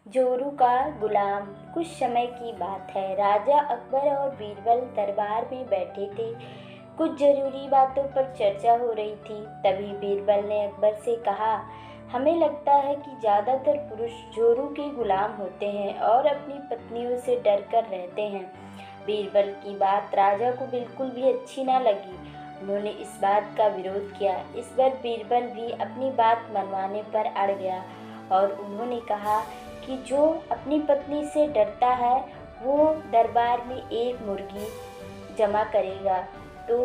जोरू का गुलाम। कुछ समय की बात है, राजा अकबर और बीरबल दरबार में बैठे थे। कुछ जरूरी बातों पर चर्चा हो रही थी। तभी बीरबल ने अकबर से कहा, हमें लगता है कि ज़्यादातर पुरुष जोरू के गुलाम होते हैं और अपनी पत्नियों से डर कर रहते हैं। बीरबल की बात राजा को बिल्कुल भी अच्छी ना लगी। उन्होंने इस बात का विरोध किया। इस बार बीरबल भी अपनी बात मनवाने पर अड़ गया और उन्होंने कहा कि जो अपनी पत्नी से डरता है वो दरबार में एक मुर्गी जमा करेगा। तो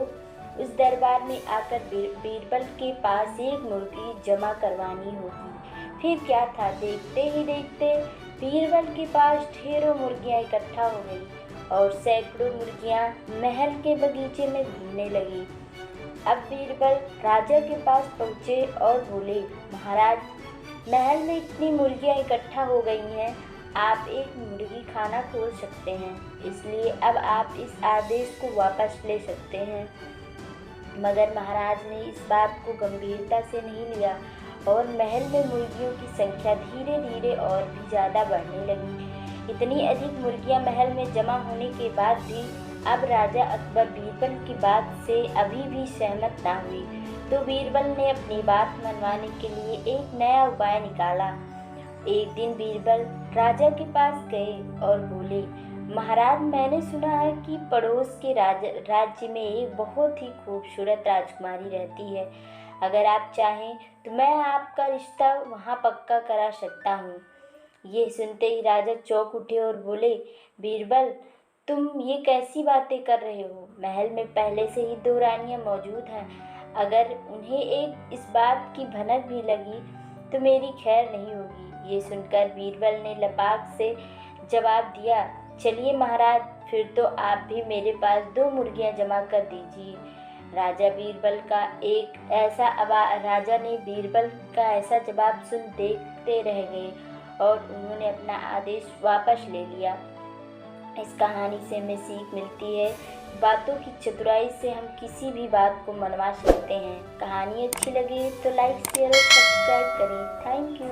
उस दरबार में आकर बीरबल के पास एक मुर्गी जमा करवानी होगी। फिर क्या था, देखते ही देखते बीरबल के पास ढेरों मुर्गियां इकट्ठा हो गई और सैकड़ों मुर्गियां महल के बगीचे में घूमने लगी। अब बीरबल राजा के पास पहुँचे और बोले, महाराज, महल में इतनी मुर्गियां इकट्ठा हो गई हैं, आप एक मुर्गी खाना खोल सकते हैं, इसलिए अब आप इस आदेश को वापस ले सकते हैं। मगर महाराज ने इस बात को गंभीरता से नहीं लिया और महल में मुर्गियों की संख्या धीरे धीरे और भी ज़्यादा बढ़ने लगी। इतनी अधिक मुर्गियां महल में जमा होने के बाद भी अब राजा अकबर बीरबल की बात से अभी भी सहमत ना हुई। तो बीरबल ने अपनी बात मनवाने के लिए एक नया उपाय निकाला। एक दिन बीरबल राजा के पास गए और बोले, महाराज, मैंने सुना है कि पड़ोस के राज्य में एक बहुत ही खूबसूरत राजकुमारी रहती है। अगर आप चाहें तो मैं आपका रिश्ता वहाँ पक्का करा सकता हूँ। ये सुनते ही राजा चौंक उठे और बोले, बीरबल, तुम ये कैसी बातें कर रहे हो? महल में पहले से ही 2 रानियां मौजूद हैं। अगर उन्हें इस बात की भनक भी लगी तो मेरी खैर नहीं होगी। ये सुनकर बीरबल ने लपाक से जवाब दिया, चलिए महाराज, फिर तो आप भी मेरे पास 2 मुर्गियां जमा कर दीजिए। राजा ने बीरबल का ऐसा जवाब सुन देखते रह गए और उन्होंने अपना आदेश वापस ले लिया। इस कहानी से हमें सीख मिलती है, बातों की चतुराई से हम किसी भी बात को मनवा सकते हैं। कहानी अच्छी लगी तो लाइक, शेयर और सब्सक्राइब करें। Thank you.